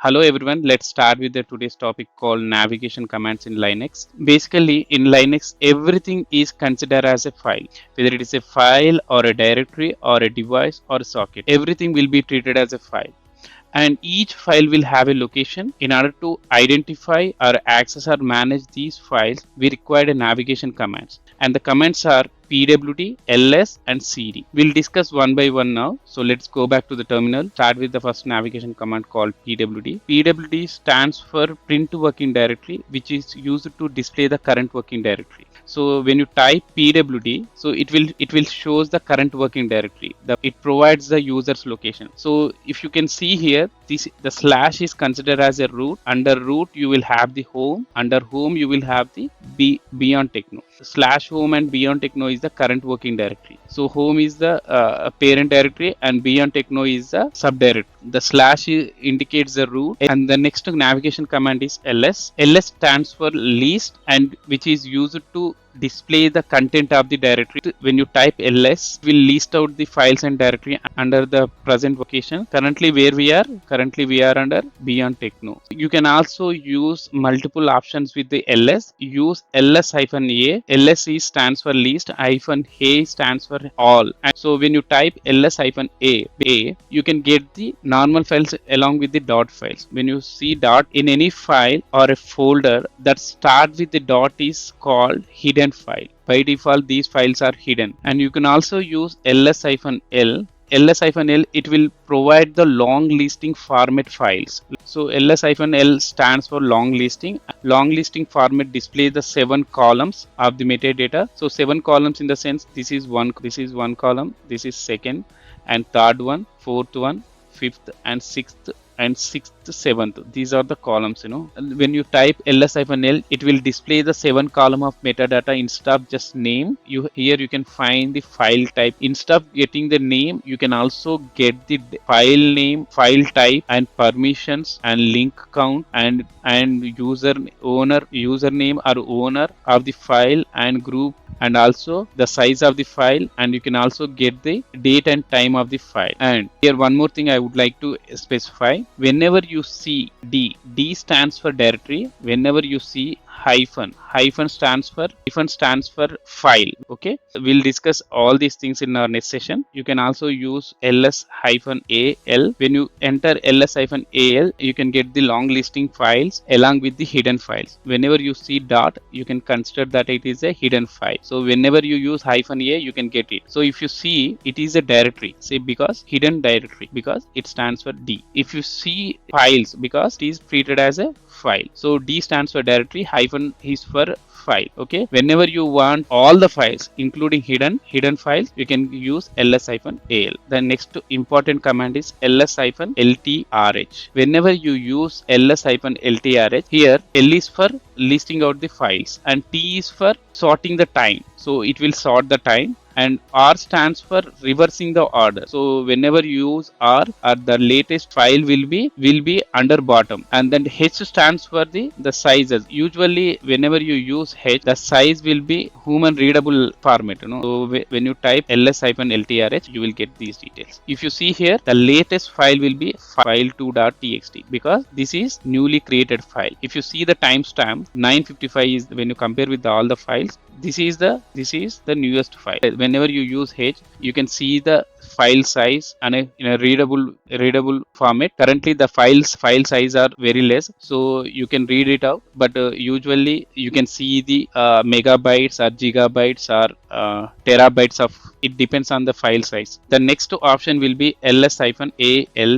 Hello everyone, let's start with the today's topic called navigation commands in Linux. Basically, in Linux, everything is considered as a file, whether it is a file or a directory or a device or a socket. Everything will be treated as a file. And each file will have a location. In order to identify or access or manage these files, we require a navigation commands. And the commands are pwd, ls and cd. We'll discuss one by one now. So let's go back to the terminal. Start with the first navigation command called pwd. Pwd stands for print working directory, which is used to display the current working directory. So when you type pwd, so it will shows the current working directory. It provides the user's location. So if you can see here, the slash is considered as a root. Under root you will have the home. Under home you will have the beyond techno. Slash home and beyond techno is the current working directory. So home is the parent directory and beyond techno is the subdirectory. The slash indicates the root, and the next navigation command is ls. Ls stands for list, and which is used to display the content of the directory. When you type ls, it will list out the files and directory under the present location. Currently we are under beyond techno. You can also use multiple options with the ls. Use ls-a. ls stands for list, hyphen a stands for all. And so when you type ls-a, you can get the normal files along with the dot files. When you see dot in any file or a folder that starts with the dot is called hidden file. By default, these files are hidden. And you can also use ls-l. ls-l, it will provide the long listing format files. So ls-l stands for long listing. Long listing format displays the 7 columns of the metadata. So 7 columns in the sense this is one column, this is second and third one, fourth one, fifth and sixth, seventh. These are the columns. When you type ls-l, it will display the 7 column of metadata. Instead of just name, here you can find the file type. Instead of getting the name, you can also get the file name, file type and permissions and link count and username or owner of the file and group, and also the size of the file, and you can also get the date and time of the file. And here one more thing I would like to specify. Whenever you see D stands for directory. Whenever you see hyphen stands for file. Okay, we'll discuss all these things in our next session. You can also use ls-al. When you enter ls-al, you can get the long listing files along with the hidden files. Whenever you see dot, you can consider that it is a hidden file. So whenever you use -a, you can get it. So if you see, it is a directory, say because hidden directory, because it stands for D. If you see files, because it is treated as a file. So D stands for directory, hyphen is for file. Okay, whenever you want all the files including hidden files, you can use ls-al. The next important command is ls-ltrh. Whenever you use ls-ltrh, here L is for listing out the files and T is for sorting the time. So it will sort the time, and R stands for reversing the order. So whenever you use R, the latest file will be under bottom, and then H stands for the sizes. Usually whenever you use H, the size will be human readable format. So when you type ls-ltrh, you will get these details. If you see here, the latest file will be file2.txt, because this is newly created file. If you see the timestamp, 955 is when you compare with all the files. This is the newest file. Whenever you use H, you can see the file size and in a readable format. Currently the file size are very less, so you can read it out, but usually you can see the megabytes or gigabytes or terabytes of it. Depends on the file size. The next option will be ls-altrh.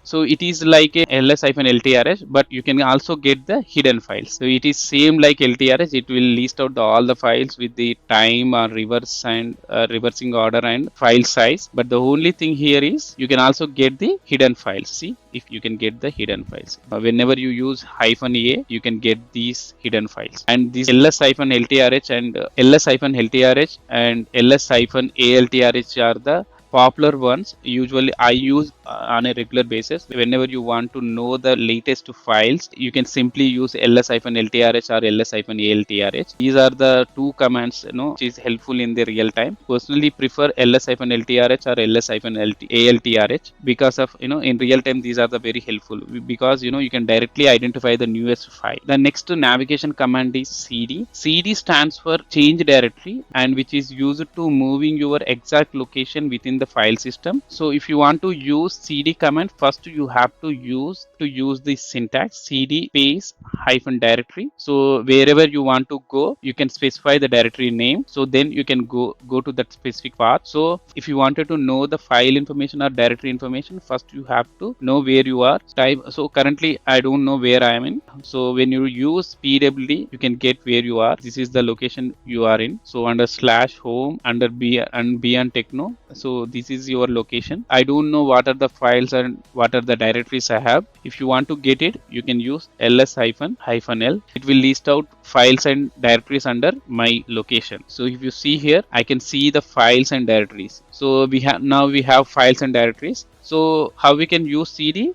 So it is like a ls-ltrh, but you can also get the hidden files. So it is same like ltrh. It will list out all the files with the time or reverse and reversing order and file size. But the only thing here is you can also get the hidden files. See, if you can get the hidden files. Whenever you use -a, you can get these hidden files. And these ls-ltrh and ls-ltrh and ls-altrh are the popular ones. Usually I use on a regular basis. Whenever you want to know the latest files, you can simply use ls-ltrh or ls-altrh. These are the two commands, which is helpful in the real time. Personally prefer ls-ltrh or ls-altrh because of, in real time these are the very helpful, because you can directly identify the newest file. The next navigation command is cd. Cd stands for change directory, and which is used to moving your exact location within the file system. So if you want to use cd command, first you have to use the syntax cd space hyphen directory. So wherever you want to go, you can specify the directory name. So then you can go to that specific path. So if you wanted to know the file information or directory information, first you have to know where you are. Type. So currently I don't know where I am in. So when you use pwd, you can get where you are. This is the location you are in. So under /home under b and beyond techno. So this is your location. I don't know what are the files and what are the directories I have. If you want to get it, you can use ls-l. It will list out files and directories under my location. So if you see here, I can see the files and directories. So we have files and directories. So how we can use cd?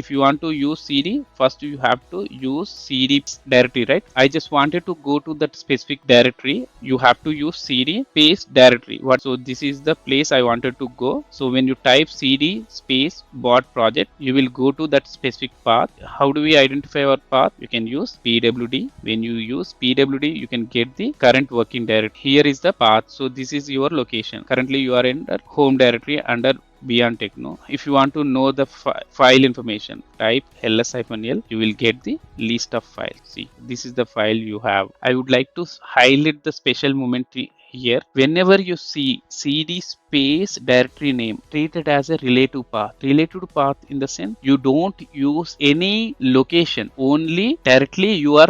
If you want to use cd, first you have to use cd directory, right? I just wanted to go to that specific directory. You have to use cd space directory. So this is the place I wanted to go. So when you type cd space bot project, you will go to that specific path. How do we identify our path? You can use pwd. When you use pwd, you can get the current working directory. Here is the path. So this is your location. Currently you are in the home directory under beyond techno. If you want to know the file information, type ls-l. You will get the list of files. See, this is the file you have. I would like to highlight the special moment here. Whenever you see cd space directory name, treat it as a relative path. Relative path in the sense you don't use any location, only directly you are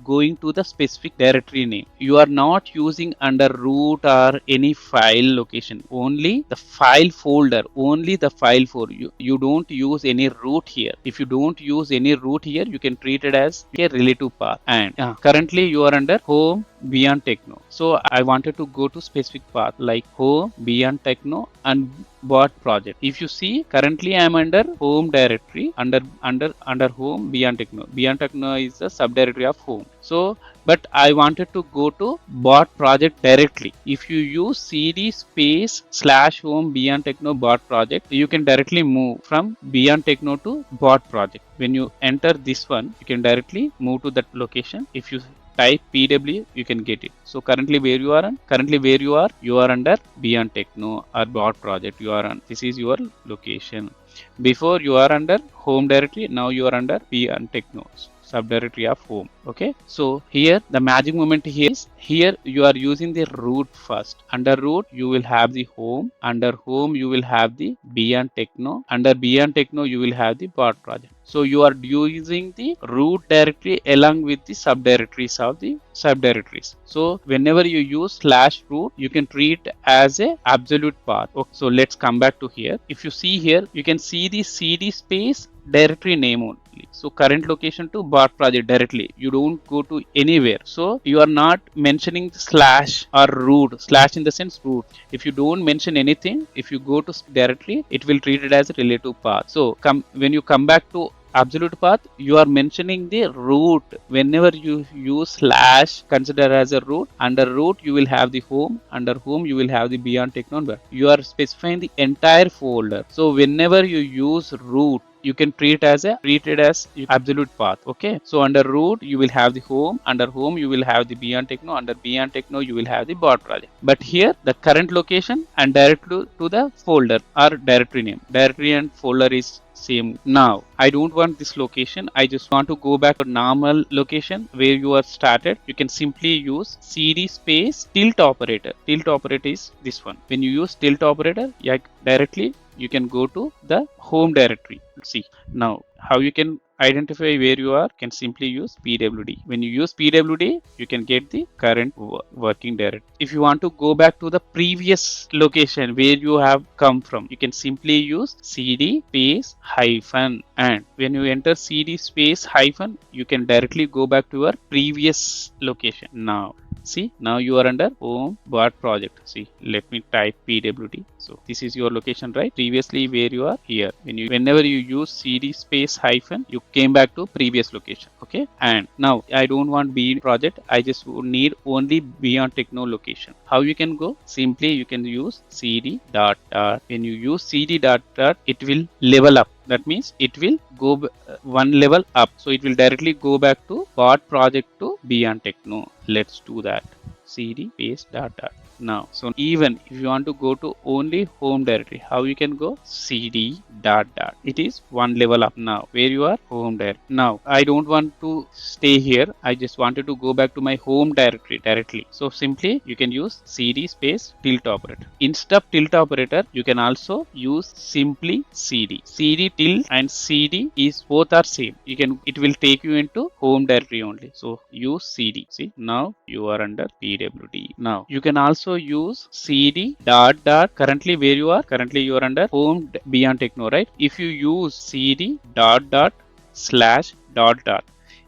going to the specific directory name. You are not using under root or any file location, only the file folder, only the file folder. You don't use any root here. If you don't use any root here, you can treat it as a relative path. And currently you are under home beyond techno. So I wanted to go to specific path like home beyond techno and bot project. If you see, currently I am under home directory under home beyond techno. Beyond techno is the subdirectory of home. So but I wanted to go to bot project directly. If you use cd space /home beyond techno bot project, you can directly move from beyond techno to bot project. When you enter this one, you can directly move to that location. If you type pw, you can get it. So currently where you are you are under beyond techno or bot project. You are on, this is your location. Before you are under home directory, now you are under beyond techno subdirectory of home. Okay, so here the magic moment here is, here you are using the root first. Under root you will have the home, under home you will have the beyond techno, under beyond techno you will have the bot project. So you are using the root directory along with the subdirectories of the subdirectories. So whenever you use /root, you can treat as a absolute path. Okay, so let's come back to here. If you see here, you can see the cd space directory name only. So current location to bot project directly. You don't go to anywhere. So you are not mentioning slash or root. Slash in the sense root. If you don't mention anything, if you go to directly, it will treat it as a relative path. So when you come back to absolute path, you are mentioning the root. Whenever you use slash, consider as a root. Under root you will have the home, under home you will have the beyond techno. You are specifying the entire folder. So whenever you use root, you can treat it as absolute path. Okay, so under root you will have the home, under home you will have the beyond techno, under beyond techno you will have the bot project. But here the current location and direct to the folder or directory name. Directory and folder is same. Now I don't want this location. I just want to go back to normal location where you are started. You can simply use cd space tilt operator. Tilt operator is this one. When you use tilt operator, directly you can go to the home directory. See now how you can identify where you are. Can simply use pwd. When you use pwd, you can get the current working directory. If you want to go back to the previous location where you have come from, you can simply use cd space hyphen, and when you enter cd space hyphen, you can directly go back to your previous location. Now See, now you are under home bot project. See, let me type pwd. So this is your location, right? Previously where you are here, whenever you use cd space hyphen, you came back to previous location. Okay, and now I don't want b project, I just need only beyond techno location. How you can go? Simply you can use cd dot dot. When you use cd dot dot, it will level up. That means it will go one level up. So it will directly go back to bot project to beyond techno. Let's do that. cd space dot dot. Now, so even if you want to go to only home directory, how you can go? cd dot dot. It is one level up now where you are home directory. Now I don't want to stay here, I just wanted to go back to my home directory directly. So simply you can use cd space tilt operator. Instead of tilt operator, you can also use simply cd tilt and cd is both are same. You can, it will take you into home directory only. So use cd. See, now you are under pwd. Now you can also use cd dot dot. Currently where you are, currently you are under home beyond techno, right? If you use cd dot dot slash dot dot,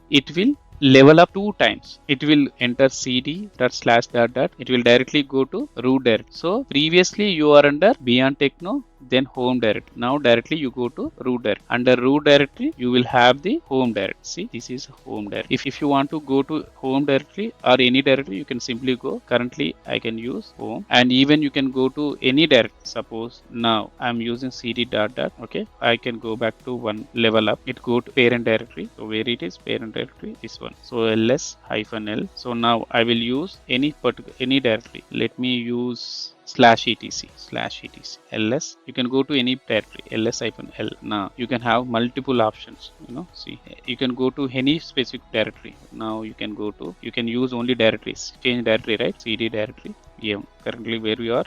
it will level up 2 times. It will enter cd dot slash dot dot. It will directly go to root directory. So previously you are under beyond techno, then home directory. Now directly you go to root directory. Under root directory you will have the home directory. See, this is home directory. If you want to go to home directory or any directory, you can simply go. Currently I can use home, and even you can go to any directory. Suppose now I'm using cd dot dot. Okay, I can go back to one level up. It go to parent directory. So where it is parent directory, this one. So ls hyphen l. So now I will use any directory. Let me use /etc ls. You can go to any directory, ls hyphen l. Now you can have multiple options. See, you can go to any specific directory. Now you can go to, you can use only directories. Change directory, right? cd directory em. Currently where we are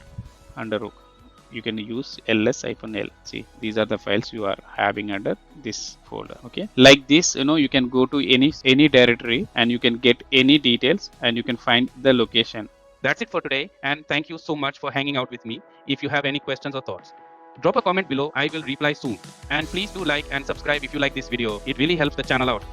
under rook, you can use ls hyphen l. See, these are the files you are having under this folder. Okay, like this, you can go to any directory and you can get any details and you can find the location. That's it for today, and thank you so much for hanging out with me. If you have any questions or thoughts, drop a comment below. I will reply soon. And please do like and subscribe if you like this video. It really helps the channel out.